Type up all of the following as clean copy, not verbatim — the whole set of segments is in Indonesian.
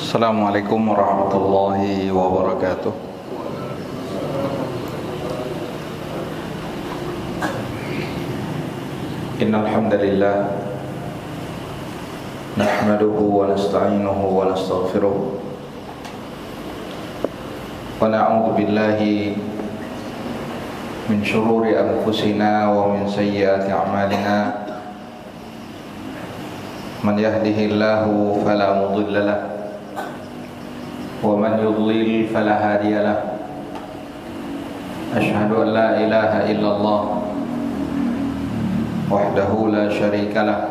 Assalamualaikum warahmatullahi wabarakatuh. Innal hamdalillah nahmaduhu wa nasta'inuhu wa nastaghfiruh wa na'udzu billahi min shururi anfusina wa min sayyiati a'malina. Man yahdihillahu fala mudilla lahu ومن يضلل فلا هادي له أشهد أن لا إله إلا الله وحده لا شريك له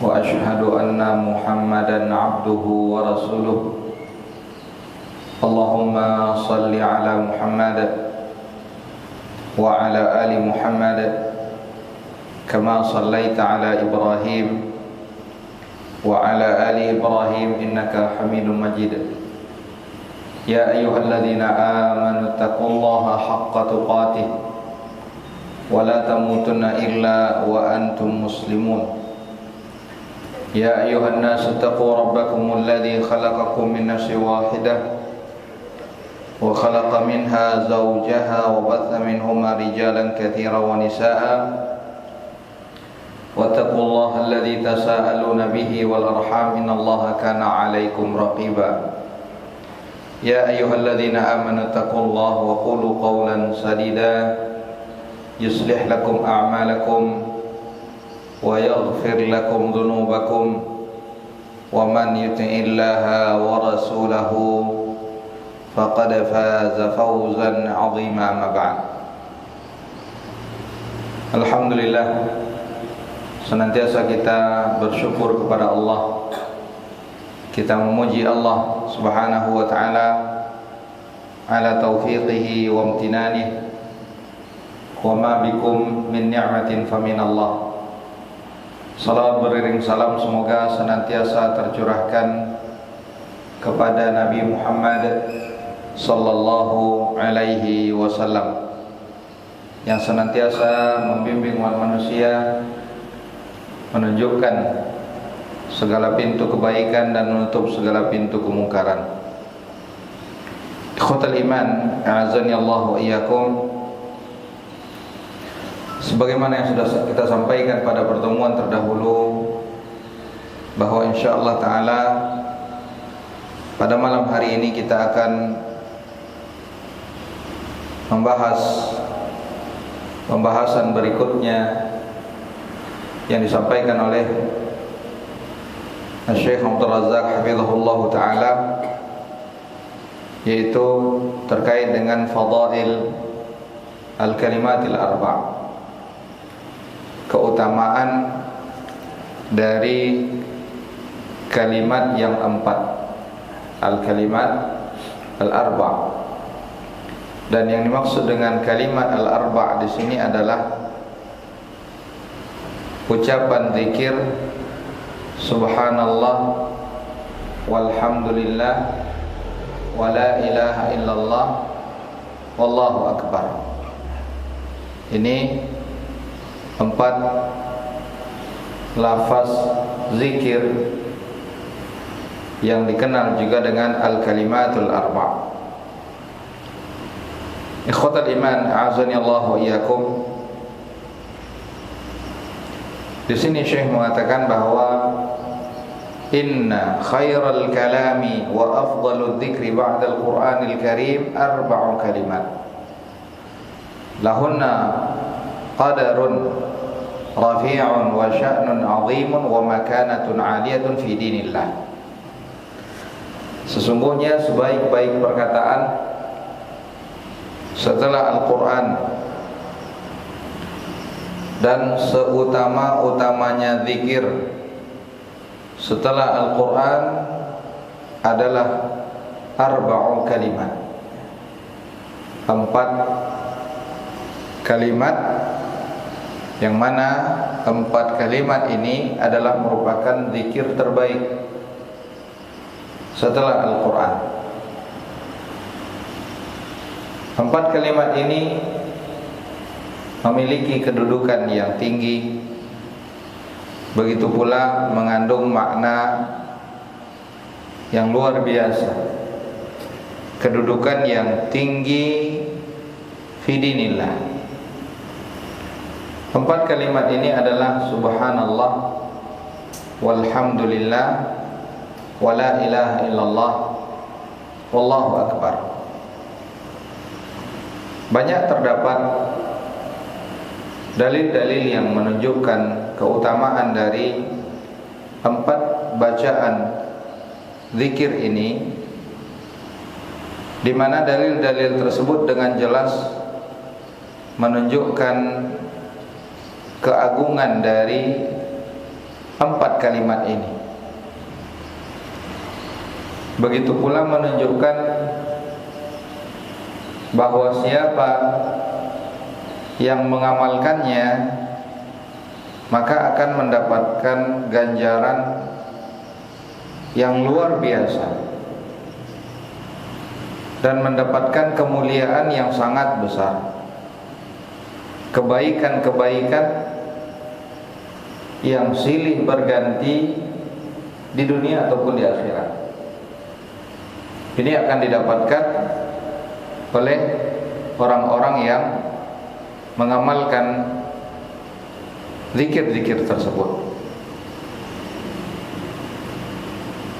وأشهد أن محمدا عبده ورسوله اللهم صل على محمد وعلى آل محمد كما صليت على إبراهيم وعلى آل إبراهيم إنك حميد مجيد يا أيها الذين آمنوا اتقوا الله حق تقاته ولا تموتن إلا وأنتم مسلمون يا أيها الناس اتقوا ربكم الذي خلقكم من نفس واحدة وخلق منها زوجها وبث منهما رجالا كثيرا ونساء واتقوا الله الذي تساءلون به والأرحام إن الله كان عليكم رقيبا يا أيها الذين آمنوا اتقوا الله وقولوا قولا سديدا يصلح لكم أعمالكم ويغفر لكم ذنوبكم ومن يطع الله ورسوله فقد فاز فوزا عظيما. ما بعد. Alhamdulillah, senantiasa kita bersyukur kepada Allah. Kita memuji Allah Subhanahu wa taala ala taufiqihi wa amtinanihi wa ma bikum min ni'matin fa min Allah. Salawat beriring salam semoga senantiasa tercurahkan kepada Nabi Muhammad sallallahu alaihi wasallam yang senantiasa membimbing umat manusia, menunjukkan segala pintu kebaikan dan menutup segala pintu kemungkaran. Ikhwatal iman, a'azani Allah wa iyyakum. Sebagaimana yang sudah kita sampaikan pada pertemuan terdahulu, bahwa insyaallah taala pada malam hari ini kita akan membahas pembahasan berikutnya yang disampaikan oleh Syekh Abdul Razak hafizahullah taala, yaitu terkait dengan fadail al-kalimatil arba', keutamaan dari kalimat yang empat, al-kalimat al-arba'. Dan yang dimaksud dengan kalimat al-arba' di sini adalah ucapan zikir subhanallah walhamdulillah wa la ilaha illallah wallahu akbar. Ini empat lafaz zikir yang dikenal juga dengan al-kalimatul arba'. Ikhwatal iman, a'azani Allah wa iyyakum. Di sini Syekh mengatakan bahwa inna khairal kalami wa afdalul dzikri ba'dal Qur'anil Karim arba'u kalimat lahunna qadarun rafi'un wa sya'nun 'azimun wa makanatun 'aliyatun fi dinillah. Sesungguhnya sebaik-baik perkataan setelah Al-Quran dan seutama-utamanya zikir setelah Al-Quran adalah arba'u kalimat, empat kalimat, yang mana empat kalimat ini adalah merupakan zikir terbaik setelah Al-Quran. Empat kalimat ini memiliki kedudukan yang tinggi, begitu pula mengandung makna yang luar biasa, kedudukan yang tinggi fi dinillah. 4 kalimat ini adalah subhanallah, walhamdulillah, wala ilaha illallah, wallahu akbar. Banyak terdapat dalil-dalil yang menunjukkan keutamaan dari 4 bacaan zikir ini, di mana dalil-dalil tersebut dengan jelas menunjukkan keagungan dari 4 kalimat ini. Begitu pula menunjukkan bahwa siapa yang mengamalkannya maka akan mendapatkan ganjaran yang luar biasa dan mendapatkan kemuliaan yang sangat besar, kebaikan-kebaikan yang silih berganti di dunia ataupun di akhirat. Ini akan didapatkan oleh orang-orang yang mengamalkan zikir-zikir tersebut.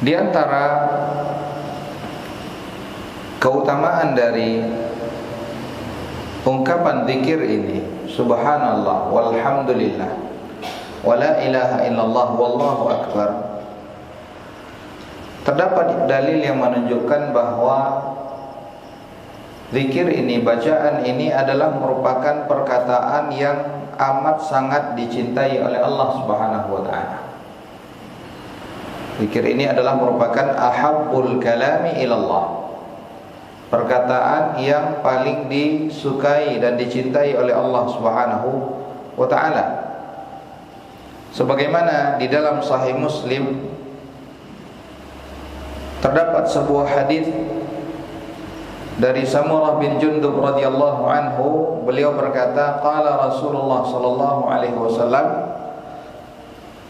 Di antara keutamaan dari ungkapan zikir ini, subhanallah, walhamdulillah, wala ilaha illallah, wallahu akbar, terdapat dalil yang menunjukkan bahwa zikir ini, bacaan ini adalah merupakan perkataan yang amat sangat dicintai oleh Allah Subhanahu wa taala. Zikir ini adalah merupakan ahabbul kalami ilallah, perkataan yang paling disukai dan dicintai oleh Allah Subhanahu wa taala. Sebagaimana di dalam Sahih Muslim terdapat sebuah hadis dari Samurah bin Jundub radhiyallahu anhu, beliau berkata, qala Rasulullah sallallahu alaihi wasallam,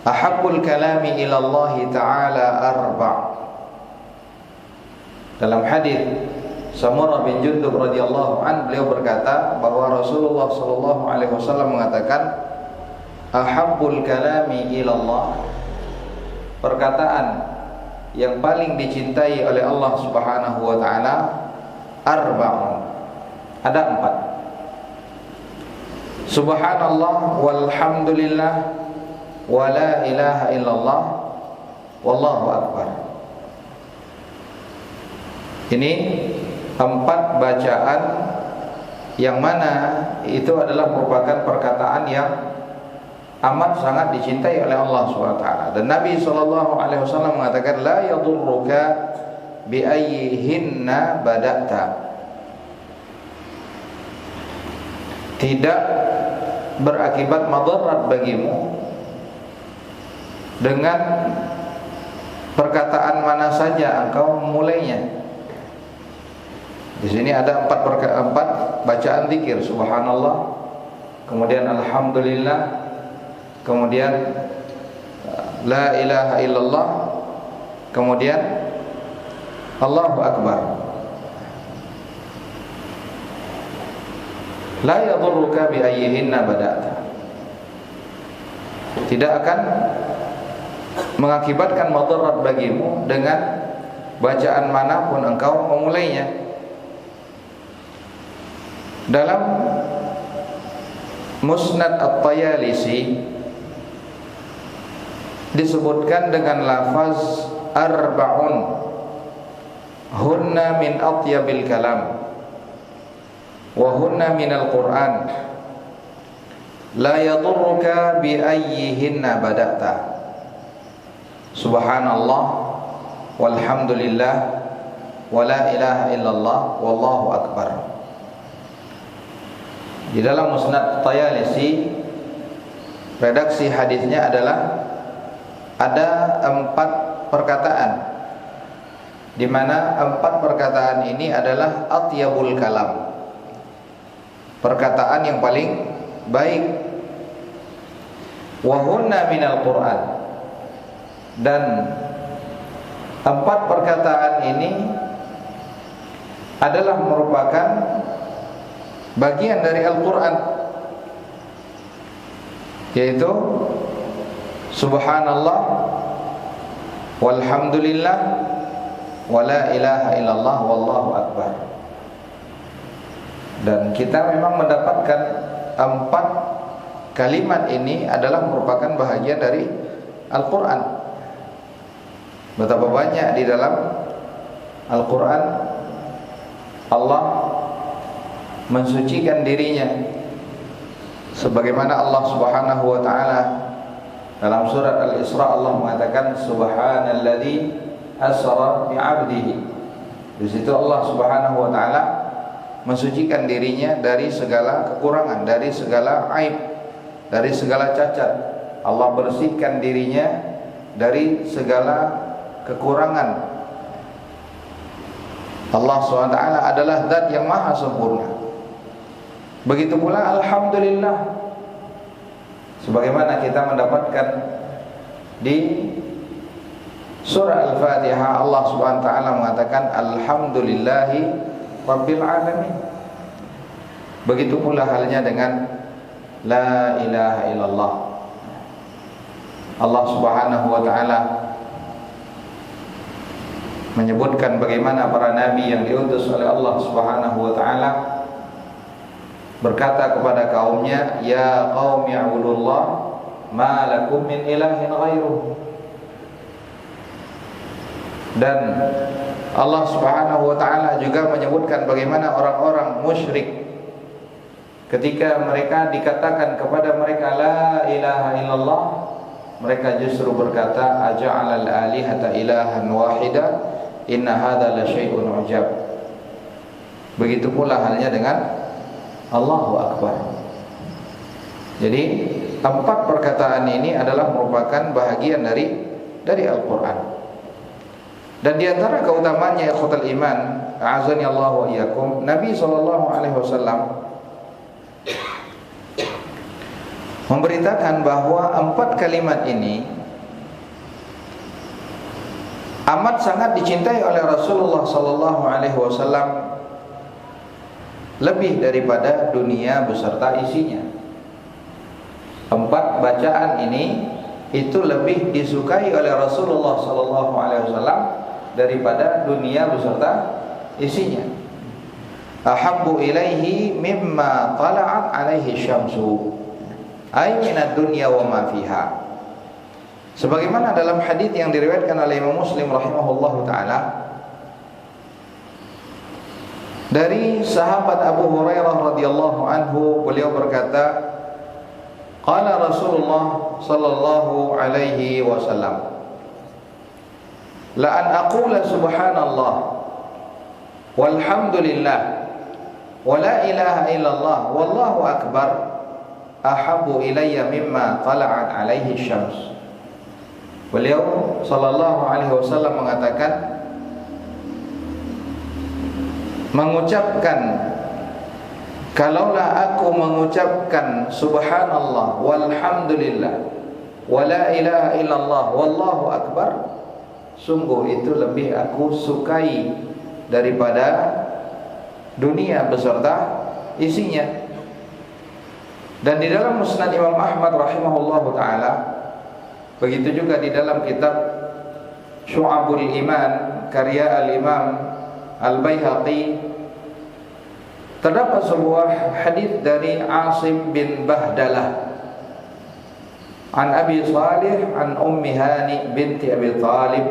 ahabbul kalami ila Allah taala arba'. Dalam hadis Samurah bin Jundub radhiyallahu anhu, beliau berkata bahwa Rasulullah sallallahu alaihi wasallam mengatakan, ahabbul kalami ila Allah, perkataan yang paling dicintai oleh Allah Subhanahu wa taala, arba'un, ada 4. Subhanallah, walhamdulillah, wala ilaha illallah, wallahu akbar. Ini 4 bacaan yang mana itu adalah merupakan perkataan yang amat sangat dicintai oleh Allah SWT. Dan Nabi SAW mengatakan, la yadurruka bi ayyihinna bada'ta, tidak berakibat madarat bagimu dengan perkataan mana saja engkau memulainya. Di sini ada 4 bacaan zikir, subhanallah, kemudian alhamdulillah, kemudian la ilaha illallah, kemudian Allahu akbar. La yadurruka bi ayyihinna bada'ta, tidak akan mengakibatkan madarat bagimu dengan bacaan manapun engkau memulainya. Dalam Musnad At-Tayalisi disebutkan dengan lafaz arba'un, hunna min atyabil kalam wa hunna minal Qur'an, la yadurruka bi ayyihinna bada'ta, subhanallah, walhamdulillah, wala ilaha illallah, wallahu akbar. Di dalam Musnad Tayalisi, redaksi hadisnya adalah ada 4 perkataan, di mana 4 perkataan ini adalah atyabul kalam, perkataan yang paling baik. Wa hunna minal Qur'an, dan Empat perkataan ini adalah merupakan bagian dari Al-Quran, yaitu Subhanallah, walhamdulillah, wala ilaha illallah, wallahu akbar. Dan kita memang mendapatkan empat kalimat ini adalah merupakan bahagian dari Al-Quran. Betapa banyak di dalam Al-Quran Allah mensucikan dirinya, sebagaimana Allah Subhanahu wa taala dalam surat Al-Isra Allah mengatakan subhanalladzi asra bi'abdihi. Di situ Allah Subhanahu wa taala mensucikan dirinya dari segala kekurangan, dari segala aib, dari segala cacat. Allah bersihkan dirinya dari segala kekurangan. Allah SWT adalah zat yang maha sempurna. Begitu pula alhamdulillah, sebagaimana kita mendapatkan di surah Al-Fatihah Allah SWT mengatakan alhamdulillahi rabbil alamin. Begitu pula halnya dengan la ilaha illallah. Allah Subhanahu wa taala menyebutkan bagaimana para nabi yang diutus oleh Allah Subhanahu wa taala berkata kepada kaumnya, ya qaumi i'budullah ma lakum min ilahin ghairuh. Dan Allah Subhanahu wa taala juga menyebutkan bagaimana orang-orang musyrik ketika mereka dikatakan kepada mereka la ilaha illallah, mereka justru berkata aja'alal alihata ilahan wahida inna hadza la syai'un ujab. Begitu pula halnya dengan Allahu Akbar. Jadi empat perkataan ini adalah merupakan bahagian dari Al-Quran. Dan di antara keutamaannya ikhwatal iman, a'azani Allah wa iyyakum, Nabi SAW memberitakan bahwa empat kalimat ini amat sangat dicintai oleh Rasulullah SAW, lebih daripada dunia beserta isinya. Empat bacaan ini itu lebih disukai oleh Rasulullah SAW daripada dunia beserta isinya. Ahabbu ilaihi mimma tala'at alaihi syamsu, ay minad dunya wa ma fiha. Sebagaimana dalam hadis yang diriwayatkan oleh Imam Muslim rahimahullahu taala dari sahabat Abu Hurairah radhiyallahu anhu, beliau berkata, qala Rasulullah sallallahu alaihi wasallam, la an aqula subhanallah walhamdulillah wa la ilaha illallah wallahu akbar ahabbu ilayya mimma tala'at alaihi syams. Beliau sallallahu alaihi wasallam mengatakan, mengucapkan, kalaulah aku mengucapkan subhanallah walhamdulillah wa la ilaha illallah wallahu akbar, sungguh itu lebih aku sukai daripada dunia beserta isinya. Dan di dalam Musnad Imam Ahmad rahimahullahu taala, begitu juga di dalam kitab Syu'abul Iman karya Al-Imam Al-Baihaqi, terdapat sebuah hadis dari Asim bin Bahdalah an Abi Salih an Ummi Hani binti Abi Talib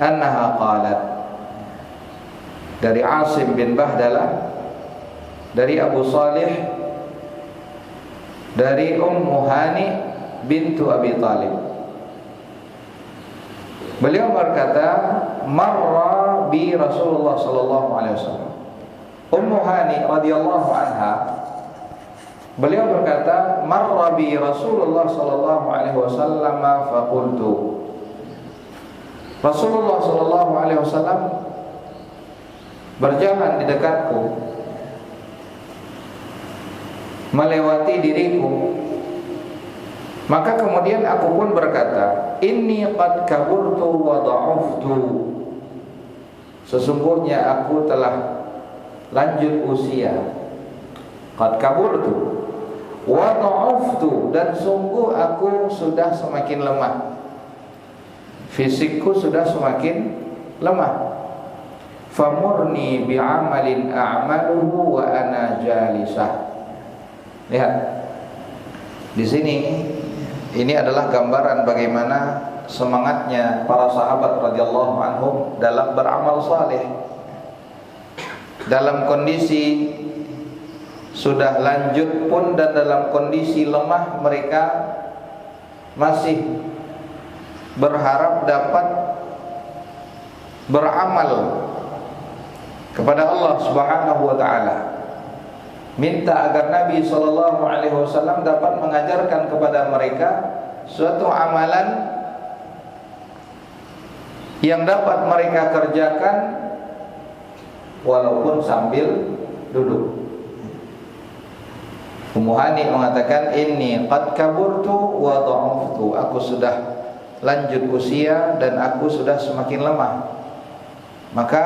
annaha qalat. Dari Asim bin Bahdalah, dari Abu Salih, dari Ummu Hani bintu Abi Talib, beliau berkata, marra bi Rasulullah sallallahu alaihi wasallam. Ummu Hani radhiyallahu anha, beliau berkata, marra bi Rasulullah sallallahu alaihi wasallam faqultu. Rasulullah sallallahu alaihi wasallam berjalan di dekatku, melewati diriku, maka kemudian aku pun berkata, inni qad kaburtu wa dha'uftu, sesungguhnya aku telah lanjut usia. Qad kaburtu wa dha'uftu, dan sungguh aku sudah semakin lemah, fisikku sudah semakin lemah. Famurni bi'amalin a'maluhu wa ana jalisah. Lihat di sini, ini adalah gambaran bagaimana semangatnya para sahabat radhiyallahu anhum dalam beramal saleh. Dalam kondisi sudah lanjut pun dan dalam kondisi lemah, mereka masih berharap dapat beramal kepada Allah Subhanahu wa taala. Minta agar Nabi sallallahu alaihi wasallam dapat mengajarkan kepada mereka suatu amalan yang dapat mereka kerjakan walaupun sambil duduk. Ummu Hani mengatakan, inni qad kaburtu wa dha'uftu, aku sudah lanjut usia dan aku sudah semakin lemah. Maka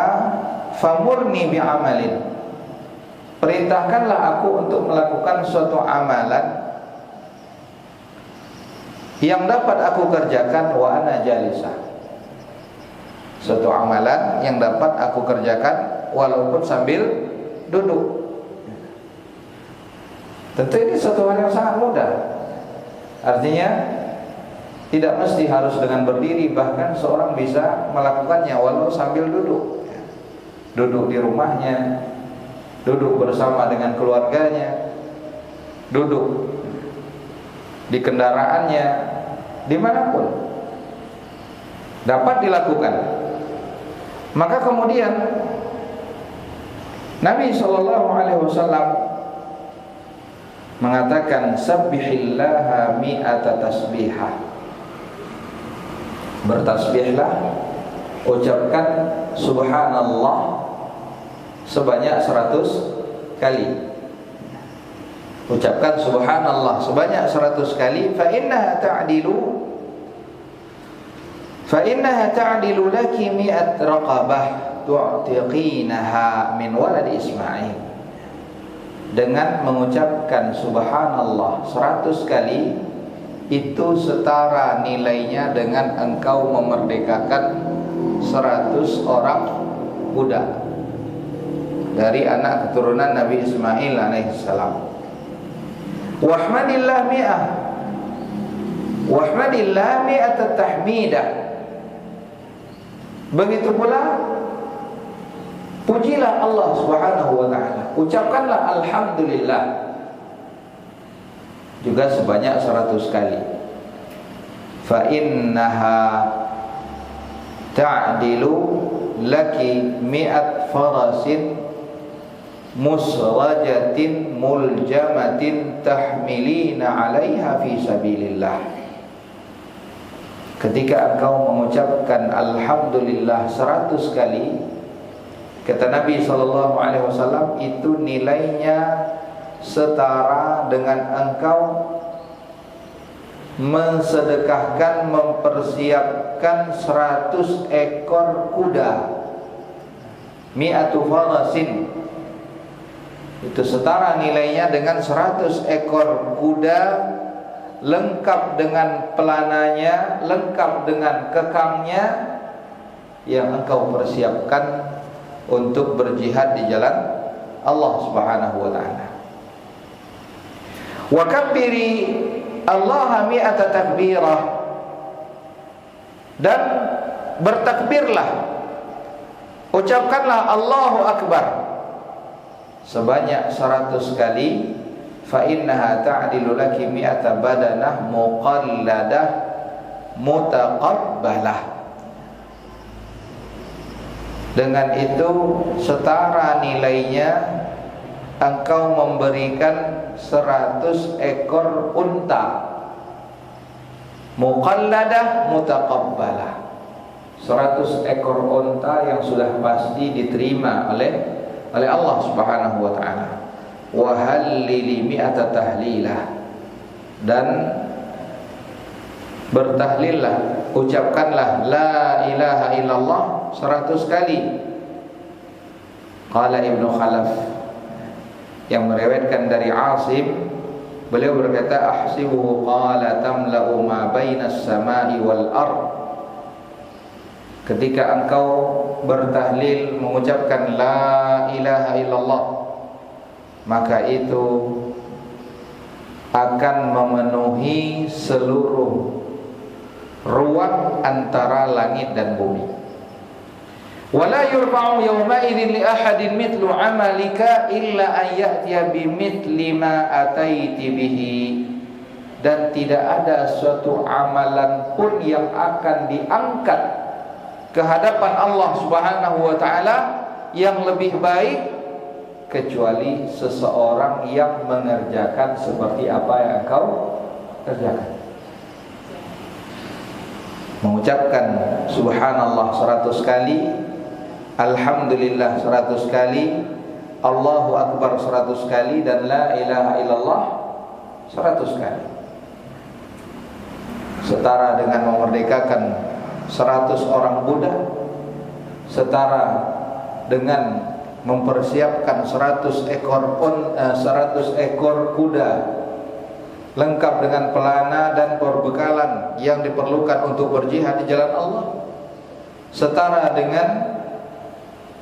famurni bi'amalin, perintahkanlah aku untuk melakukan suatu amalan yang dapat aku kerjakan wa ana jalisah, suatu amalan yang dapat aku kerjakan walaupun sambil duduk. Tentu ini suatu hal yang sangat mudah. Artinya tidak mesti harus dengan berdiri, bahkan seorang bisa melakukannya walau sambil duduk. Duduk di rumahnya, duduk bersama dengan keluarganya, duduk di kendaraannya, dimanapun dapat dilakukan. Maka kemudian Nabi SAW mengatakan, sabbihillaha mi'ata tasbihah, bertasbihlah, ucapkan subhanallah sebanyak 100 kali. Ucapkan subhanallah sebanyak 100 kali. Fa innaha ta'dilu laki mi'at raqabah tu'tiqinaha min walad Ismail. Dengan mengucapkan subhanallah 100 kali, itu setara nilainya dengan engkau memerdekakan 100 orang budak dari anak keturunan Nabi Ismail alaihissalam. Wahmadillah mi'ah, wahmadillah mi'at tahmidah. Begitu pula pujilah Allah Subhanahu wa taala, ucapkanlah alhamdulillah juga sebanyak 100 kali. Fa innaha ta'dilu laki mi'at farasin musrajatin muljamatin tahmilina 'alaiha fi sabilillah. Ketika engkau mengucapkan alhamdulillah 100 kali, kata Nabi SAW, itu nilainya setara dengan engkau mensedekahkan, mempersiapkan 100 ekor kuda. Mi'atu farasin, itu setara nilainya dengan 100 ekor kuda, lengkap dengan pelananya, lengkap dengan kekangnya, yang engkau persiapkan untuk berjihad di jalan Allah Subhanahu wa taala. Wa kabbiri Allah mi'ata takbirah, dan bertakbirlah, ucapkanlah Allahu Akbar sebanyak 100 kali. Fa innaha ta'dilu laki mi'ata badanah muqalladah mutaqabbalah. Dengan itu setara nilainya engkau memberikan 100 ekor unta muqalladah mutaqabbalah, 100 ekor unta yang sudah pasti diterima oleh Allah Subhanahu wa taala. Wa hallili mi'ata tahlilah, dan bertahlillah ucapkanlah la ilaha illallah 100 kali. Qala Ibnu Khalaf yang meriwayatkan dari Asim, beliau berkata, ahsibuhu qala tamla'u ma bainas samai wal ard. Ketika engkau bertahlil mengucapkan la ilaha illallah, maka itu akan memenuhi seluruh ruang antara langit dan bumi. Wala yurfa'u yawma idzin li ahadin mithlu 'amalika illa an ya'tiya bimithli ma ataiti bihi. Dan tidak ada suatu amalan pun yang akan diangkat ke hadapan Allah Subhanahu wa taala yang lebih baik kecuali seseorang yang mengerjakan seperti apa yang engkau kerjakan. Mengucapkan subhanallah 100 kali, alhamdulillah 100 kali, Allahu akbar 100 kali, dan la ilaha illallah 100 kali. Setara dengan memerdekakan 100 orang budak, setara dengan mempersiapkan 100 ekor kuda lengkap dengan pelana dan perbekalan yang diperlukan untuk berjihad di jalan Allah, setara dengan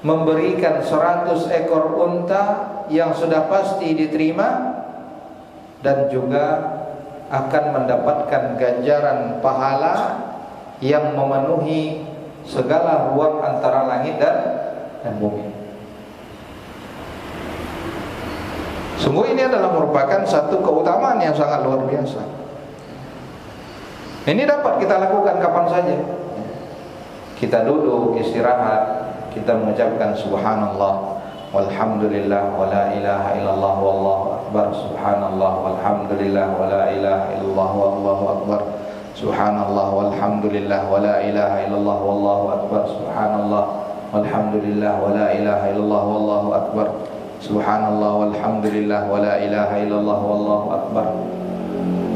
memberikan 100 ekor unta yang sudah pasti diterima, dan juga akan mendapatkan ganjaran pahala yang memenuhi segala ruang antara langit dan bumi. Sungguh ini adalah merupakan satu keutamaan yang sangat luar biasa. Ini dapat kita lakukan kapan saja. Kita duduk istirahat, kita mengucapkan subhanallah walhamdulillah wa la ilaha illallah wallahu akbar, subhanallah walhamdulillah wa la ilaha illallah wallahu akbar, subhanallah walhamdulillah wa la ilaha illallah wallahu akbar, subhanallah walhamdulillah wa la ilaha illallah wallahu akbar, subhanallah walhamdulillah wa la ilaha illallah wallahu akbar.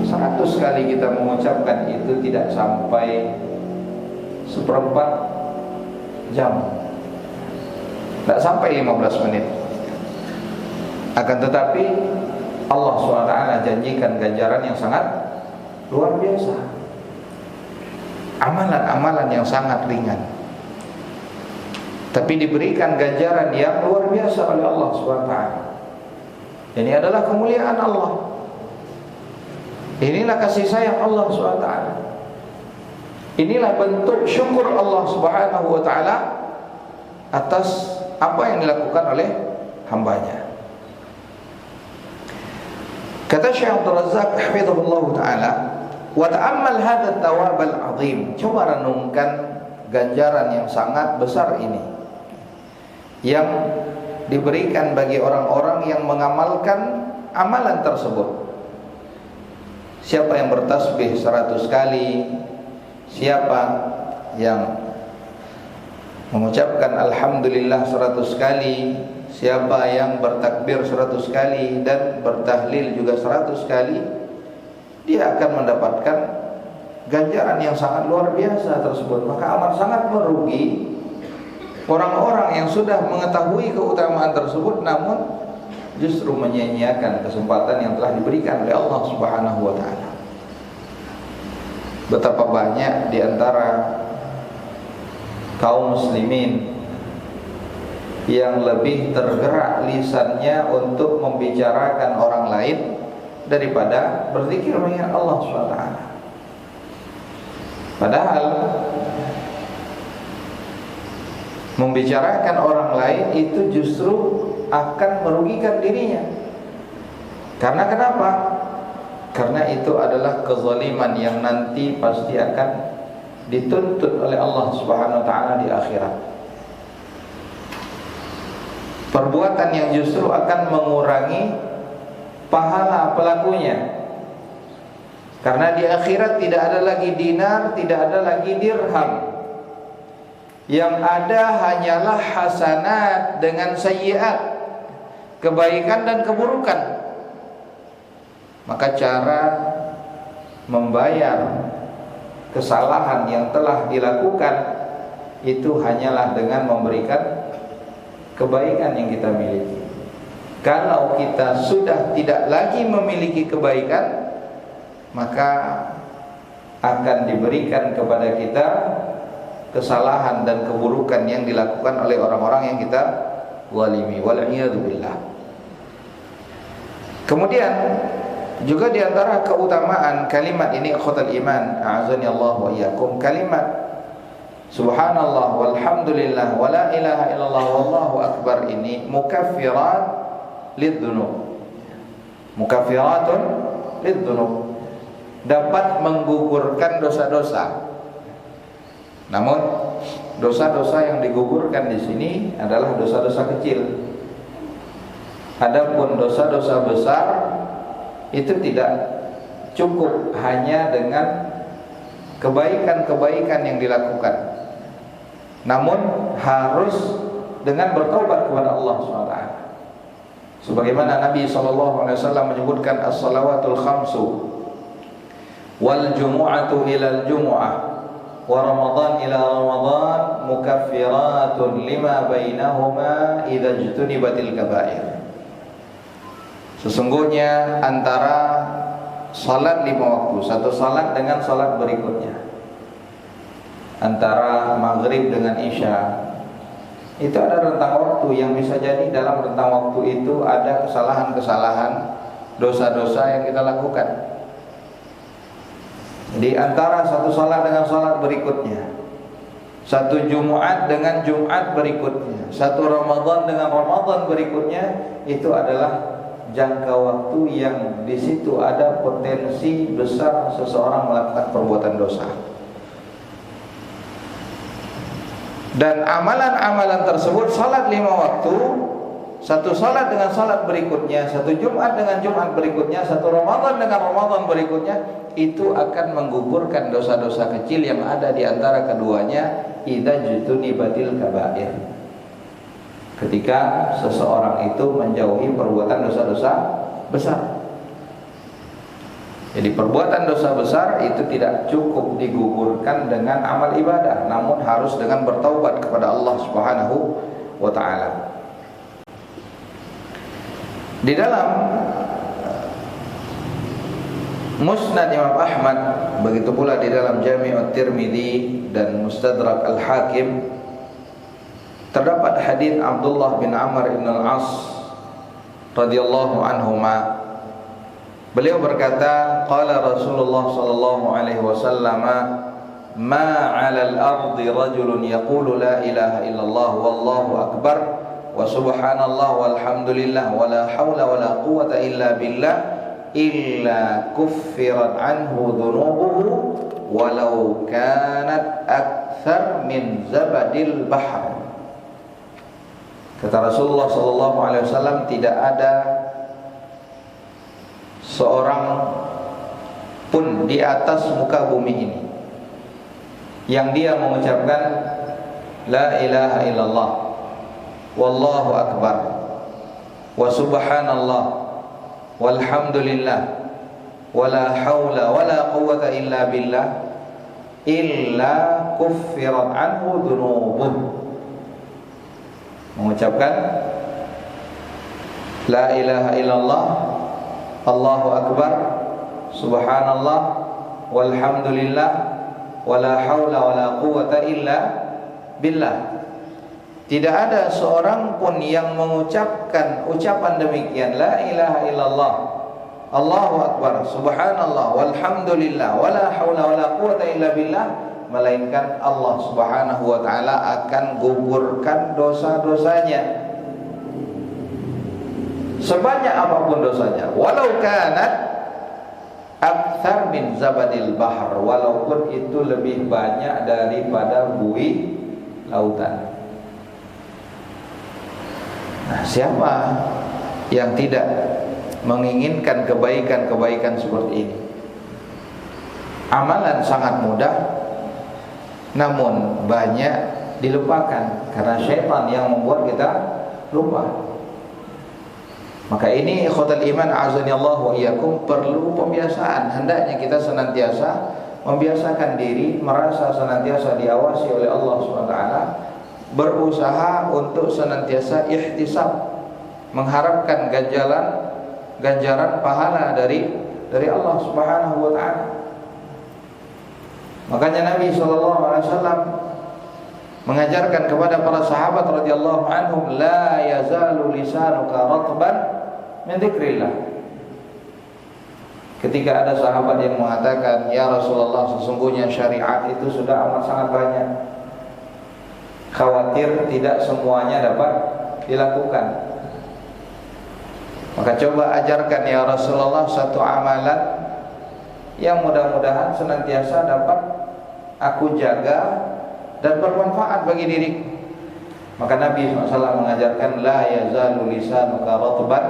100 kali kita mengucapkan itu tidak sampai seperempat jam, tidak sampai 15 menit. Akan tetapi Allah SWT janjikan ganjaran yang sangat luar biasa, amalan-amalan yang sangat ringan, tapi diberikan ganjaran yang luar biasa oleh Allah SWT. Ini adalah kemuliaan Allah. Inilah kasih sayang Allah SWT. Inilah bentuk syukur Allah Subhanahu wa taala atas apa yang dilakukan oleh hambanya. Kata Syekh Abdul Razak hafizahullah taala, wa ta'ammal hadha at-thawab al-'azim. Coba renungkan ganjaran yang sangat besar ini yang diberikan bagi orang-orang yang mengamalkan amalan tersebut. Siapa yang bertasbih 100 kali, siapa yang mengucapkan alhamdulillah 100 kali, siapa yang bertakbir 100 kali dan bertahlil juga 100 kali, dia akan mendapatkan ganjaran yang sangat luar biasa tersebut. Maka amat sangat merugi orang-orang yang sudah mengetahui keutamaan tersebut namun justru menyia-nyiakan kesempatan yang telah diberikan oleh Allah Subhanahu wa taala. Betapa banyak di antara kaum muslimin yang lebih tergerak lisannya untuk membicarakan orang lain daripada berzikir mengingat Allah SWT. Padahal membicarakan orang lain itu justru akan merugikan dirinya. Karena kenapa? Karena itu adalah kezaliman yang nanti pasti akan dituntut oleh Allah Subhanahu wa taala di akhirat. Perbuatan yang justru akan mengurangi pahala pelakunya. Karena di akhirat tidak ada lagi dinar, tidak ada lagi dirham. Yang ada hanyalah hasanat dengan sayyiat, kebaikan dan keburukan. Maka cara membayar kesalahan yang telah dilakukan itu hanyalah dengan memberikan kebaikan yang kita miliki. Kalau kita sudah tidak lagi memiliki kebaikan, maka akan diberikan kepada kita kesalahan dan keburukan yang dilakukan oleh orang-orang yang kita zalimi. Wal'iyadzubillah. Kemudian juga di antara keutamaan kalimat ini, ikhwatal iman, a'azani Allah wa iyyakum, kalimat subhanallah walhamdulillah wala ilaha illallah wallahu akbar ini mukaffirat lidzunub. Mukaffiratun lidzunub, dapat menggugurkan dosa-dosa. Namun dosa-dosa yang digugurkan di sini adalah dosa-dosa kecil. Adapun dosa-dosa besar itu tidak cukup hanya dengan kebaikan-kebaikan yang dilakukan, namun harus dengan bertaubat kepada Allah SWT. Sebagaimana Nabi SAW menyebutkan as-salawatul khamsu wal jumu'atu ilal jumu'ah wa ramadan ila ramadan mukaffiratun lima bainahuma idza jtunibatil kaba'ir. Sesungguhnya antara salat 5 waktu, satu salat dengan salat berikutnya, antara maghrib dengan isya, itu ada rentang waktu yang bisa jadi dalam rentang waktu itu ada kesalahan-kesalahan, dosa-dosa yang kita lakukan. Di antara satu salat dengan salat berikutnya, satu Jumat dengan Jumat berikutnya, satu Ramadan dengan Ramadan berikutnya, itu adalah jangka waktu yang di situ ada potensi besar seseorang melakukan perbuatan dosa. Dan amalan-amalan tersebut, salat 5 waktu, satu salat dengan salat berikutnya, satu Jumat dengan Jumat berikutnya, satu Ramadan dengan Ramadan berikutnya, itu akan menggugurkan dosa-dosa kecil yang ada di antara keduanya. Idza jutunibatil kaba'ir, ketika seseorang itu menjauhi perbuatan dosa-dosa besar. Jadi perbuatan dosa besar itu tidak cukup digugurkan dengan amal ibadah, namun harus dengan bertaubat kepada Allah Subhanahu wa ta'ala. Di dalam Musnad Imam Ahmad, begitu pula di dalam Jami' Tirmidzi dan Mustadrak Al-Hakim, terdapat hadis Abdullah bin Amr bin Al-As radhiyallahu anhuma. Beliau berkata, qala Rasulullah sallallahu alaihi wasallam, ma 'alal ardi rajulun yaqulu la ilaha illallah wallahu akbar wa subhanallah walhamdulillah wala haula wala quwwata illa billah illa kuffirat anhu dhunubuhu walau kanat akthar min zabadil bahr. Kata Rasulullah SAW, tidak ada seorang pun di atas muka bumi ini yang dia mengucapkan la ilaha illallah wallahu akbar wa subhanallah walhamdulillah wala haula wala quwwata illa billah illa kuffirat anhu dhunubuh. Mengucapkan la ilaha illallah, Allahu akbar, subhanallah, walhamdulillah, wala haula wala quwwata illa billah. Tidak ada seorang pun yang mengucapkan ucapan demikian, la ilaha illallah, Allahu akbar, subhanallah, walhamdulillah, wala haula wala quwwata illa billah, melainkan Allah Subhanahu wa ta'ala akan gugurkan dosa-dosanya sebanyak apapun dosanya, walau kanat akthar min zabadil bahr, walaupun itu lebih banyak daripada buih lautan. Nah, siapa yang tidak menginginkan kebaikan-kebaikan seperti ini? Amalan sangat mudah, namun banyak dilupakan karena syaitan yang membuat kita lupa. Maka ini ikhwatal iman, a'azani Allah wa iyyakum, perlu pembiasaan. Hendaknya kita senantiasa membiasakan diri merasa senantiasa diawasi oleh Allah SWT, berusaha untuk senantiasa ihtisab, mengharapkan ganjaran pahala dari Allah Subhanahu wa taala. Makanya Nabi sallallahu alaihi wasallam mengajarkan kepada para sahabat radhiyallahu anhum, la yazalu lisanuka ratban min dzikrillah. Ketika ada sahabat yang mengatakan, ya Rasulullah, sesungguhnya syariat itu sudah amat sangat banyak, khawatir tidak semuanya dapat dilakukan. Maka coba ajarkan ya Rasulullah satu amalan yang mudah-mudahan senantiasa dapat aku jaga dan bermanfaat bagi diriku. Maka Nabi SAW mengajarkan, la yazalu lisanuka ratban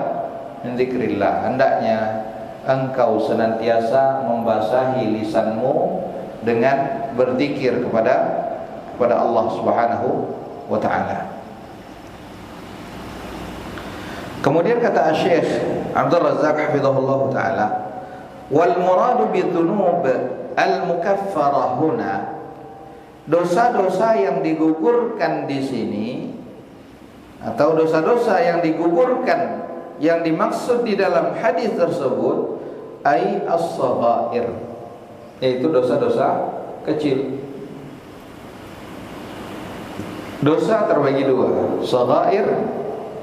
min dzikrillah. Hendaknya engkau senantiasa membasahi lisanmu dengan berzikir kepada Allah Subhanahu wa taala. Kemudian kata Syekh Abdul Razak hafizahullah taala, wal muradu bidzunub al mukaffarah huna, dosa-dosa yang digugurkan di sini atau dosa-dosa yang digugurkan yang dimaksud di dalam hadis tersebut ai as-saghair, yaitu dosa-dosa kecil. Dosa terbagi dua, saghair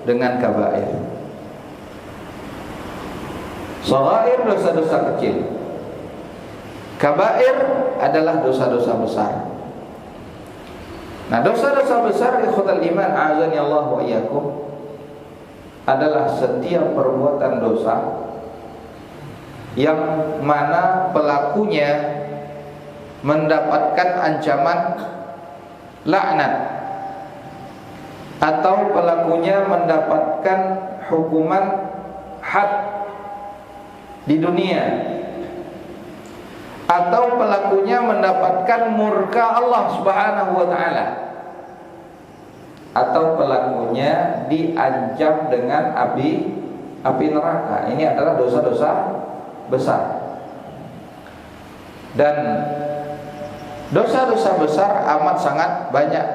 dengan kabair. Saghair dosa-dosa kecil, kabair adalah dosa-dosa besar. Nah, dosa-dosa besar ikhwatal iman a'azani Allah wa iyyakum adalah setiap perbuatan dosa yang mana pelakunya mendapatkan ancaman laknat atau pelakunya mendapatkan hukuman had di dunia, atau pelakunya mendapatkan murka Allah Subhanahu wa taala, atau pelakunya diancam dengan api neraka. Ini adalah dosa-dosa besar. Dan dosa-dosa besar amat sangat banyak.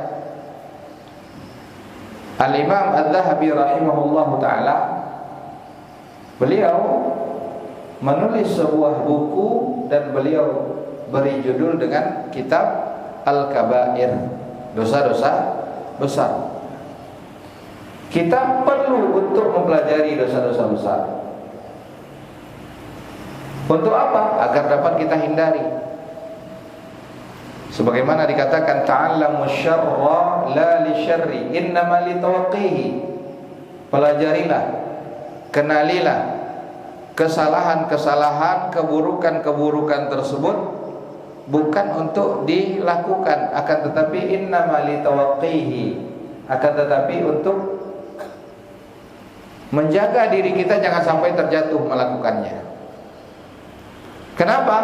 Al-Imam Adz-Dzahabi rahimahullahu taala, beliau menulis sebuah buku dan beliau beri judul dengan kitab Al-Kabair, dosa-dosa besar. Kita perlu untuk mempelajari dosa-dosa besar. Untuk apa? Agar dapat kita hindari. Sebagaimana dikatakan, ta'allamu syarra la li syarri innama li tawqihi. Pelajarilah, kenalilah kesalahan-kesalahan, keburukan-keburukan tersebut bukan untuk dilakukan, akan tetapi innama li tawqihi, akan tetapi untuk menjaga diri kita jangan sampai terjatuh melakukannya. Kenapa?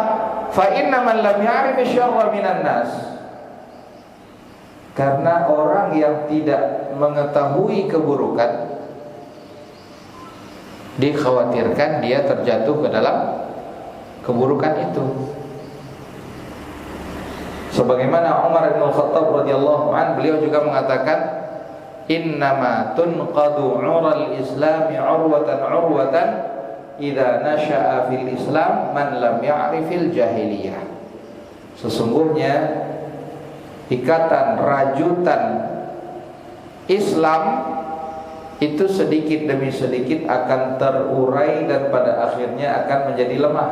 Fa inna man lam ya'rif syarra minan nas, karena orang yang tidak mengetahui keburukan dikhawatirkan dia terjatuh ke dalam keburukan itu. Sebagaimana Umar bin Khattab radhiyallahu anhu, beliau juga mengatakan, innama tunqadu 'ural islami 'urwatan idza nasha'a fil islam man lam ya'rifil jahiliyah. Sesungguhnya ikatan rajutan Islam itu sedikit demi sedikit akan terurai dan pada akhirnya akan menjadi lemah,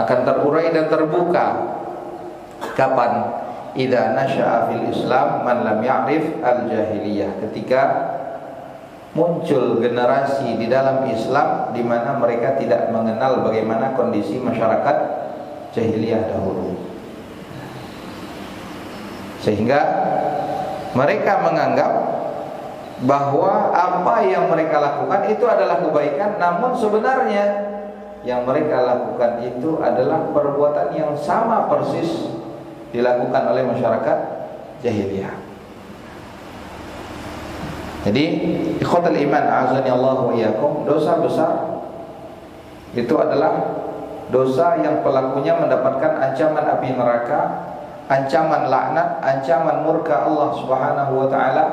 akan terurai dan terbuka. Kapan? Idza nasha'a fil Islam man lam ya'rif al-jahiliyah, ketika muncul generasi di dalam Islam di mana mereka tidak mengenal bagaimana kondisi masyarakat jahiliyah dahulu, sehingga mereka menganggap bahwa apa yang mereka lakukan itu adalah kebaikan, namun sebenarnya yang mereka lakukan itu adalah perbuatan yang sama persis dilakukan oleh masyarakat jahiliyah. Jadi ikhwatul iman azani Allah wa iyyakum, dosa besar itu adalah dosa yang pelakunya mendapatkan ancaman api neraka, ancaman laknat, ancaman murka Allah Subhanahu wa taala,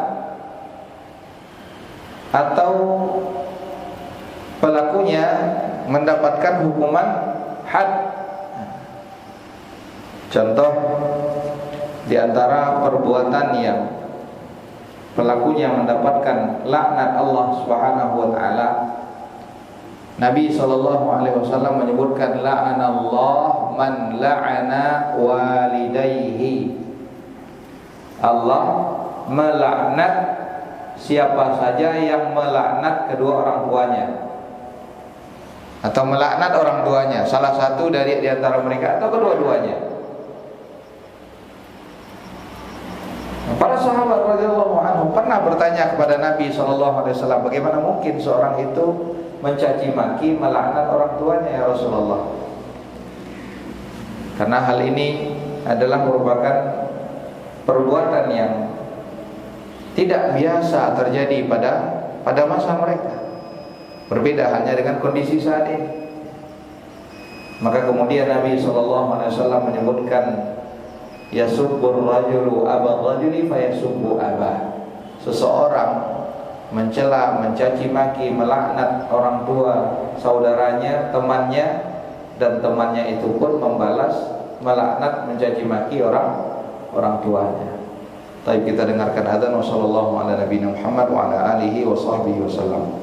atau pelakunya mendapatkan hukuman had. Contoh di antara perbuatan yang pelakunya mendapatkan laknat Allah Subhanahu wa taala, Nabi SAW menyebutkan la'anallah man la'ana walidayhi. Allah melaknat siapa saja yang melaknat kedua orang tuanya, atau melaknat orang tuanya, salah satu dari antara mereka atau kedua-duanya. Para sahabat radhiyallahu anhum pernah bertanya kepada Nabi SAW, bagaimana mungkin seorang itu mencaci maki, melaknat orang tuanya ya Rasulullah? Karena hal ini adalah merupakan perbuatan yang tidak biasa terjadi pada masa mereka. Berbeda halnya dengan kondisi saat ini. Maka kemudian Nabi SAW menyebutkan, yasubbur rajulu abad rajuli fayasubbu abah. Seseorang mencela, mencaci maki, melaknat orang tua saudaranya, temannya, dan temannya itu pun membalas melaknat, mencaci maki orang tuanya. Tapi kita dengarkan adzan. Wassallallahu ala nabiyina Muhammad wa ala alihi wa sahbihi wasallam.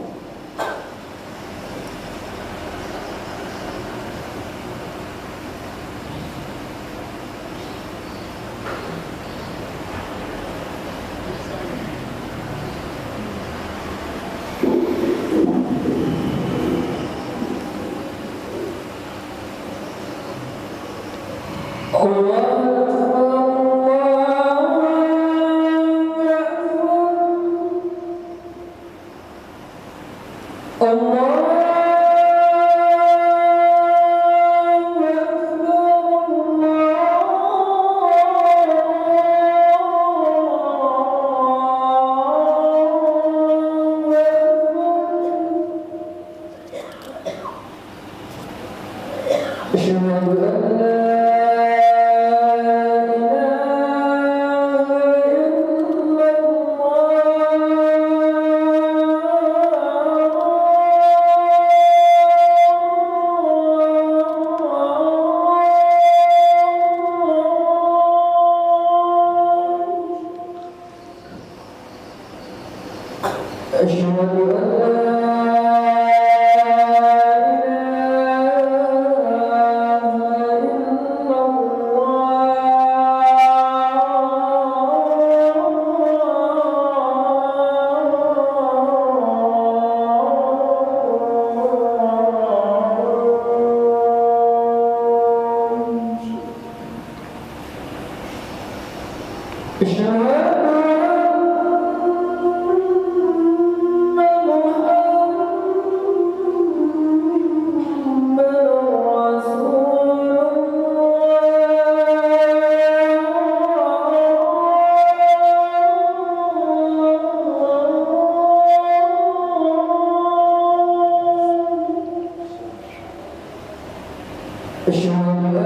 أشهد أن محمدا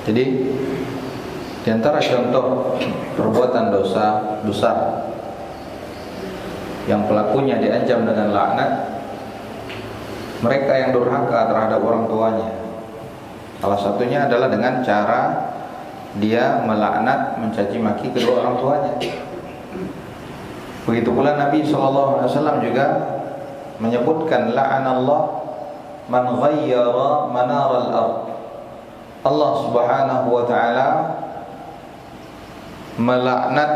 Jadi di antara contoh perbuatan dosa besar yang pelakunya diancam dengan laknat, mereka yang durhaka terhadap orang tuanya. Salah satunya adalah dengan cara dia melaknat, mencaci maki kedua orang tuanya. Begitu pula Nabi SAW juga menyebutkan la'anallah man ghayyara manaral ardh. Allah Subhanahu wa taala melaknat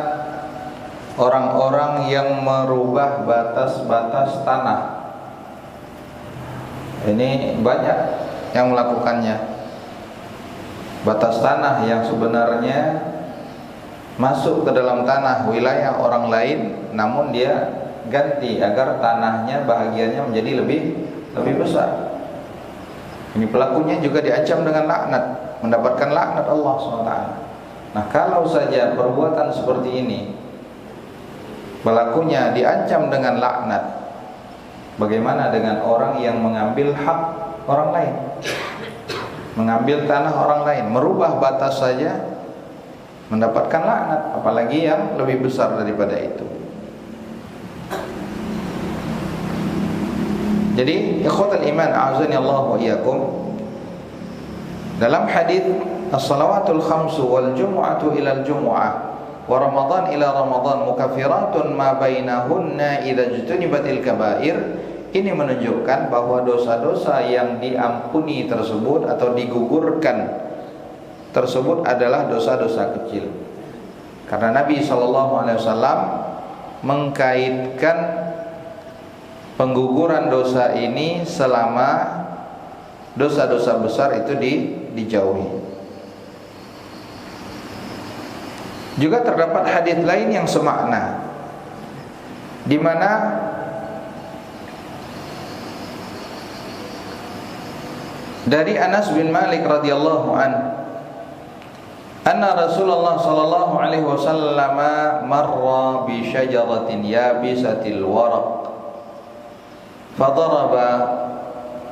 orang-orang yang merubah batas-batas tanah. Ini banyak yang melakukannya. Batas tanah yang sebenarnya masuk ke dalam tanah wilayah orang lain, namun dia ganti agar tanahnya bahagiannya menjadi lebih besar. Ini pelakunya juga diancam dengan laknat, mendapatkan laknat Allah SWT. Nah, kalau saja perbuatan seperti ini pelakunya diancam dengan laknat, bagaimana dengan orang yang mengambil hak orang lain, mengambil tanah orang lain, merubah batas saja mendapatkan laknat, apalagi yang lebih besar daripada itu. Jadi ikhwatal iman a'azani Allah wa iyyakum, dalam hadis as-salawatul khamsu wal jumu'atu ila al-jumu'ah wa ramadan ila ramadan mukaffiratun ma bainahunna idza jtunibatil kaba'ir, ini menunjukkan bahwa dosa-dosa yang diampuni tersebut atau digugurkan tersebut adalah dosa-dosa kecil. Karena Nabi SAW mengkaitkan pengguguran dosa ini selama dosa-dosa besar itu dijauhi. Juga terdapat hadis lain yang semakna, di mana dari Anas bin Malik radhiyallahu anhu, anna Rasulullah sallallahu alaihi wasallam marra bi syajaratin yabisatil waraq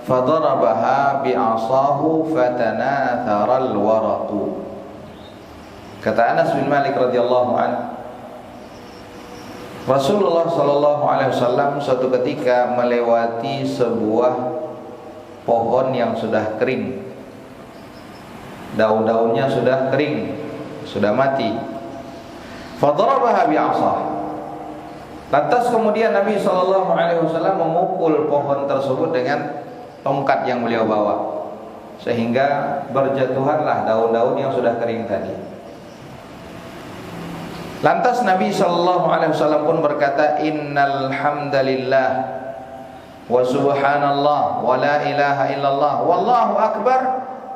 fadarabaha bi'asahu fatanathara al-waraqu. Kata Anas bin Malik radhiyallahu anhu, Rasulullah sallallahu alaihi wasallam suatu ketika melewati sebuah pohon yang sudah kering, daun-daunnya sudah kering, sudah mati. Fadarabaha bi'asah. Lantas kemudian Nabi SAW memukul pohon tersebut dengan tongkat yang beliau bawa, sehingga berjatuhanlah daun-daun yang sudah kering tadi. Lantas Nabi SAW pun berkata, Innal hamdalillah wa subhanallah wa la ilaha illallah wallahu akbar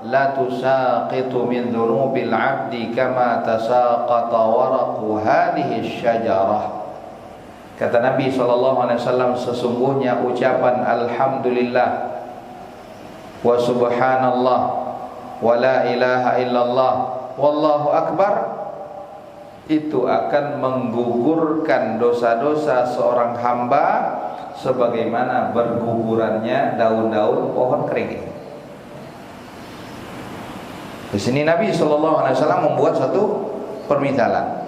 la tusaqitu min dhunubil abdi kama tasaqata waraqu hadhihi syajarah. Kata Nabi SAW, sesungguhnya ucapan alhamdulillah wa subhanallah wa la ilaha illallah wallahu akbar itu akan menggugurkan dosa-dosa seorang hamba sebagaimana bergugurannya daun-daun pohon kering. Di sini Nabi SAW membuat satu permisalan.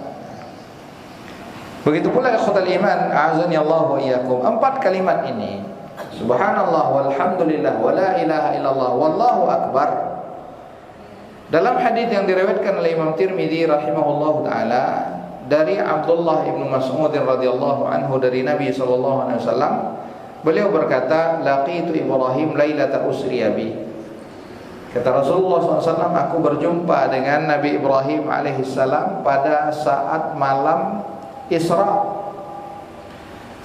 Begitu pula ikhwatal iman a'azani Allah wa iyyakum, 4 kalimat ini, subhanallah walhamdulillah wa la ilaha illallah wallahu akbar, dalam hadis yang diriwayatkan oleh Imam Tirmidzi rahimahullahu taala dari Abdullah ibnu Mas'ud radhiyallahu anhu dari Nabi sallallahu alaihi wasallam, beliau berkata, laqitu Ibrahim lailata usriya bi. Kata Rasulullah SAW, aku berjumpa dengan Nabi Ibrahim alaihissalam pada saat malam Isra.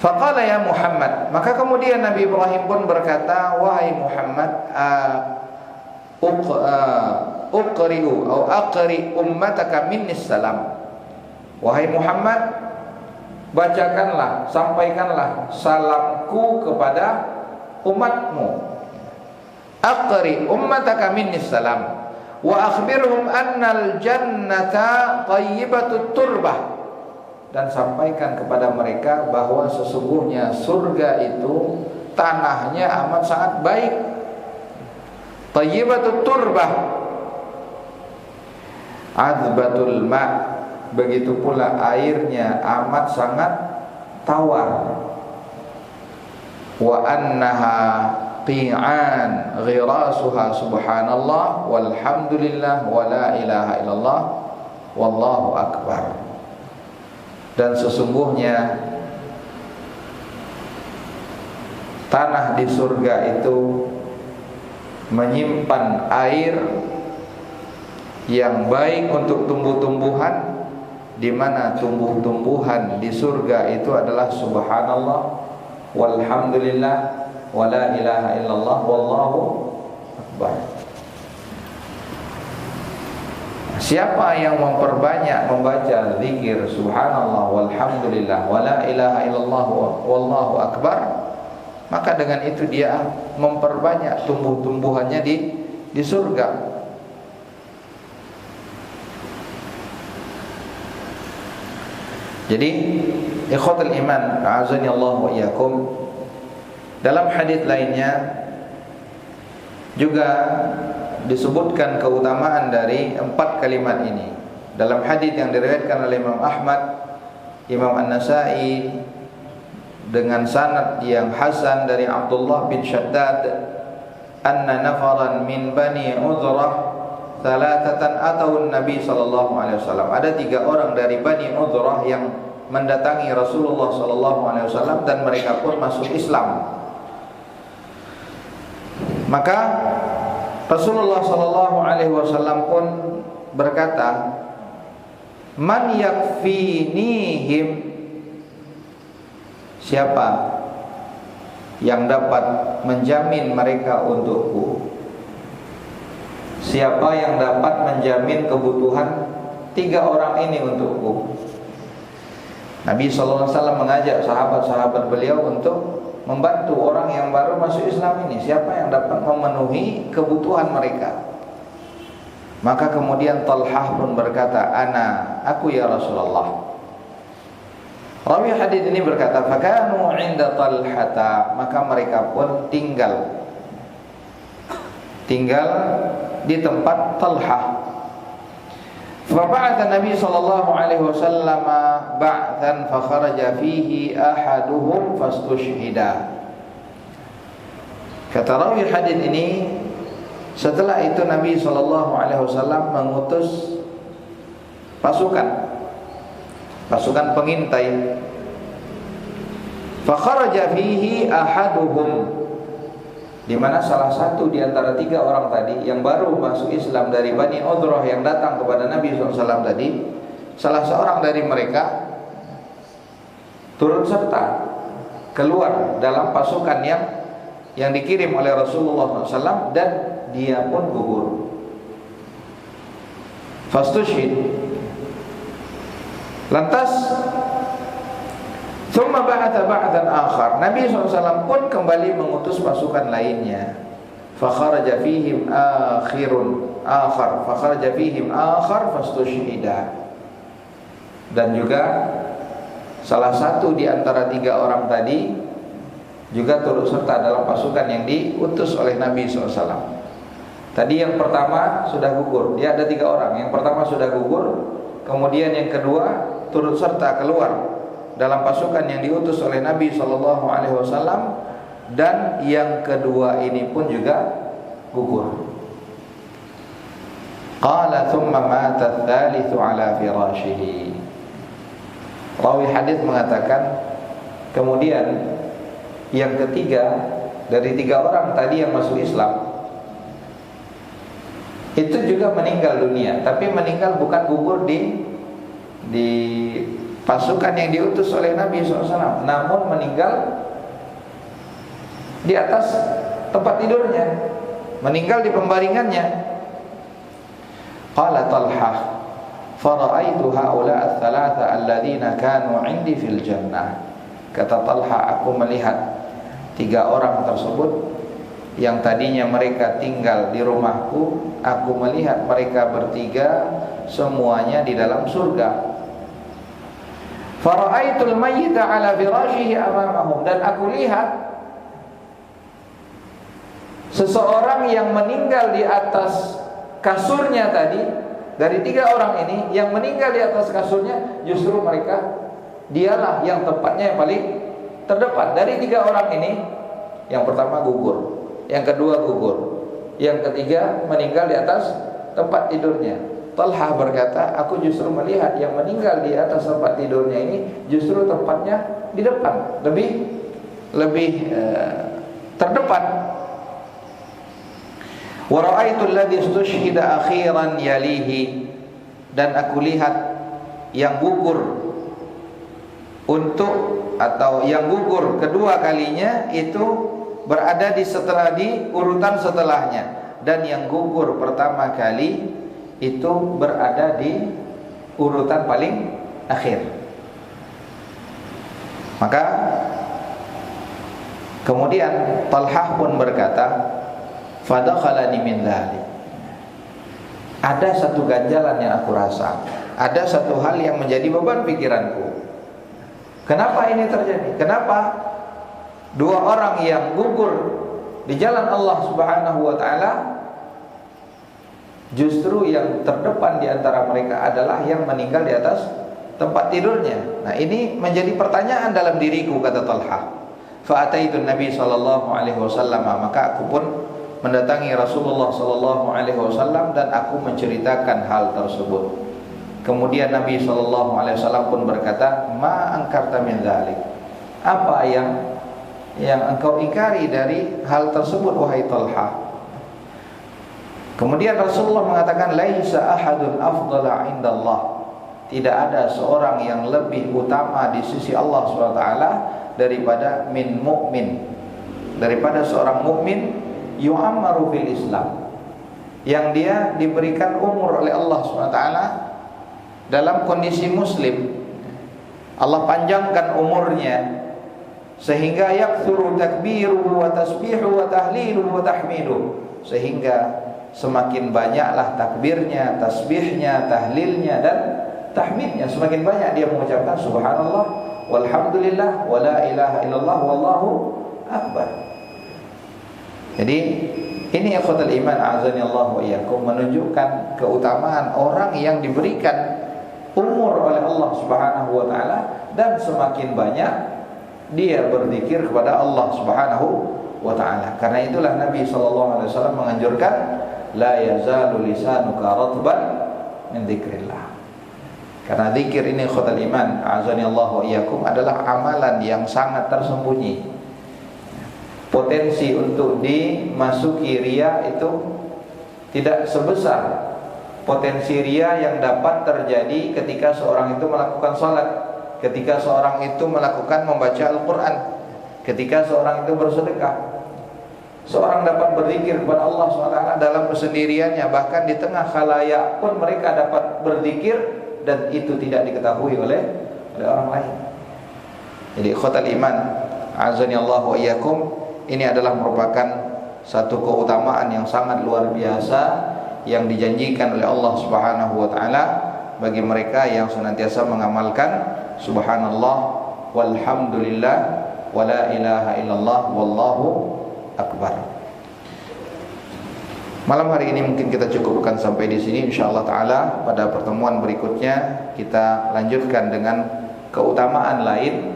Faqala ya Muhammad, maka kemudian Nabi Ibrahim pun berkata, wahai Muhammad, uqri'u atau aqri ummataka minnis salam. Wahai Muhammad, bacakanlah, sampaikanlah salamku kepada umatmu. Aqri ummataka minnis salam wa akhbirhum annal jannata thayyibatut turbah, dan sampaikan kepada mereka bahwa sesungguhnya surga itu tanahnya amat sangat baik. Thayyibatut turbah, azbatul ma', begitu pula airnya amat sangat tawar. Wa annaha qi'an ghirasuha subhanallah walhamdulillah wa la ilaha illallah wallahu akbar. Dan sesungguhnya tanah di surga itu menyimpan air yang baik untuk tumbuh-tumbuhan, di mana tumbuh-tumbuhan di surga itu adalah subhanallah walhamdulillah wa la ilaha illallah wallahu akbar. Siapa yang memperbanyak membaca zikir subhanallah walhamdulillah wa la ilaha illallah wallahu akbar, maka dengan itu dia memperbanyak tumbuh-tumbuhannya di surga. Jadi ikhwatul iman, a'azani Allah wa iyyakum, dalam hadis lainnya juga disebutkan keutamaan dari 4 kalimat ini. Dalam hadis yang diriwayatkan oleh Imam Ahmad, Imam An-Nasa'i dengan sanad yang hasan dari Abdullah bin Shaddad, anna nafaran min bani Udrah thalathatan atau Nabi sallallahu alaihi wasallam. Ada 3 orang dari Bani Udrah yang mendatangi Rasulullah sallallahu alaihi wasallam dan mereka pun masuk Islam. Maka Rasulullah sallallahu alaihi wasallam pun berkata, "Man yakfinihim?" Siapa yang dapat menjamin mereka untukku? Siapa yang dapat menjamin kebutuhan 3 orang ini untukku? Nabi SAW mengajak sahabat-sahabat beliau untuk membantu orang yang baru masuk Islam ini. Siapa yang dapat memenuhi kebutuhan mereka? Maka kemudian Talhah pun berkata, "Ana, aku ya Rasulullah." Rawi hadis ini berkata, "Fakanu 'inda Talhata," maka mereka pun tinggal di tempat Talhah. Faba'atha Nabi sallallahu alaihi wasallam ba'than fa kharaja fihi ahaduhum fastushhida. Kata rawi hadis ini, setelah itu Nabi sallallahu alaihi wasallam mengutus pasukan pengintai. Fa kharaja fihi ahaduhum, di mana salah satu di antara 3 orang tadi yang baru masuk Islam dari Bani Udrah yang datang kepada Nabi SAW tadi, salah seorang dari mereka turut serta keluar dalam pasukan yang dikirim oleh Rasulullah SAW, dan dia pun gugur. Fastushhid. Lantas Thumma ba'atha ba'dan akhar. Nabi SAW pun kembali mengutus pasukan lainnya. Fakharaja fihim akhar fastushhida. Dan juga salah satu di antara 3 orang tadi juga turut serta dalam pasukan yang diutus oleh Nabi SAW. Tadi yang pertama sudah gugur, dia ada 3 orang. Yang pertama sudah gugur, kemudian yang kedua turut serta keluar dalam pasukan yang diutus oleh Nabi SAW, dan yang kedua ini pun juga gugur. Qala thumma mata ats-tsalitsu ala firashihi. Rawi hadis mengatakan, kemudian yang ketiga dari 3 orang tadi yang masuk Islam itu juga meninggal dunia, tapi meninggal bukan gugur di pasukan yang diutus oleh Nabi SAW, namun meninggal di atas tempat tidurnya, meninggal di pembaringannya. Qala Talhah, fara'aitu haula ats-tsalatsa alladziina kanu 'indi fil jannah. Kata Talha, aku melihat 3 orang tersebut yang tadinya mereka tinggal di rumahku, aku melihat mereka bertiga semuanya di dalam surga. Fara'aitul mayyita 'ala firashihi amamahum, dan aku lihat seseorang yang meninggal di atas kasurnya tadi dari 3 orang ini yang meninggal di atas kasurnya justru dialah yang tempatnya yang paling terdepan. Dari 3 orang ini, yang pertama gugur, yang kedua gugur, yang ketiga meninggal di atas tempat tidurnya. Talha berkata, aku justru melihat yang meninggal di atas tempat tidurnya ini justru tempatnya di depan, lebih terdepan. Wa ra'aitu alladhi istushhida akhiran yalihi, dan aku lihat yang gugur yang gugur kedua kalinya itu berada di urutan setelahnya, dan yang gugur pertama kali itu berada di urutan paling akhir. Maka kemudian Talhah pun berkata, fadakhalani min dzalik. Ada satu ganjalan yang aku rasa, ada satu hal yang menjadi beban pikiranku. Kenapa ini terjadi? Kenapa 2 orang yang gugur di jalan Allah Subhanahu wa taala justru yang terdepan di antara mereka adalah yang meninggal di atas tempat tidurnya? Nah, ini menjadi pertanyaan dalam diriku, kata Talha. Fa ataitun Nabi sallallahu alaihi wasallam, maka aku pun mendatangi Rasulullah sallallahu alaihi wasallam dan aku menceritakan hal tersebut. Kemudian Nabi sallallahu alaihi wasallam pun berkata, "Ma angkarta min dzalik?" Apa yang engkau ingkari dari hal tersebut, wahai Talha? Kemudian Rasulullah mengatakan, "Laisa ahadun afdala 'indallah." Tidak ada seorang yang lebih utama di sisi Allah SWT daripada daripada seorang mukmin yu'ammaru fil Islam, yang dia diberikan umur oleh Allah SWT dalam kondisi muslim. Allah panjangkan umurnya sehingga yakthuru takbiruhu wa tasbihuhu wa tahliluhu wa tahmiduhu, sehingga semakin banyaklah takbirnya, tasbihnya, tahlilnya dan tahmidnya. Semakin banyak dia mengucapkan subhanallah walhamdulillah wala ilaha illallah wallahu akbar. Jadi ini ikhwatul iman azani Allah wa iyyakum, menunjukkan keutamaan orang yang diberikan umur oleh Allah Subhanahu wa taala dan semakin banyak dia berzikir kepada Allah Subhanahu wa taala. Karena itulah Nabi sallallahu alaihi wasallam menganjurkan la yazalu lisanuka ratban min dzikrillah. Karena zikir ini ikhwatul iman azani Allah wa iyyakum adalah amalan yang sangat tersembunyi. Potensi untuk dimasuki riya itu tidak sebesar potensi riya yang dapat terjadi ketika seorang itu melakukan salat, ketika seorang itu melakukan membaca Al-Quran, ketika seorang itu bersedekah. Seorang dapat berzikir kepada Allah SWT dalam kesendiriannya, bahkan di tengah khalayak pun mereka dapat berzikir, dan itu tidak diketahui oleh orang lain. Jadi ikhwatal iman azani Allah wa iyyakum, ini adalah merupakan satu keutamaan yang sangat luar biasa yang dijanjikan oleh Allah Subhanahu wa taala bagi mereka yang senantiasa mengamalkan subhanallah walhamdulillah wala ilaha illallah wallahu akbar. Malam hari ini mungkin kita cukupkan sampai di sini. Insyaallah taala pada pertemuan berikutnya kita lanjutkan dengan keutamaan lain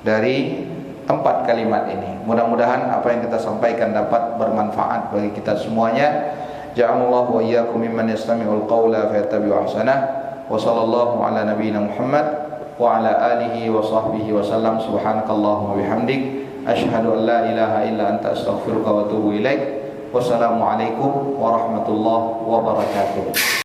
dari 4 kalimat ini. Mudah-mudahan apa yang kita sampaikan dapat bermanfaat bagi kita semuanya. Ja'alallahu wa iyyakum mimman yastami'ul qawla fayattabi'u ahsanah. Wa sallallahu ala nabiyyina Muhammad wa ala alihi wa sahbihi wa sallam. Subhanakallahumma bihamdik asyhadu an la ilaha illa anta astaghfiruka wa atubu ilaik. Wassalamualaikum warahmatullahi wabarakatuh.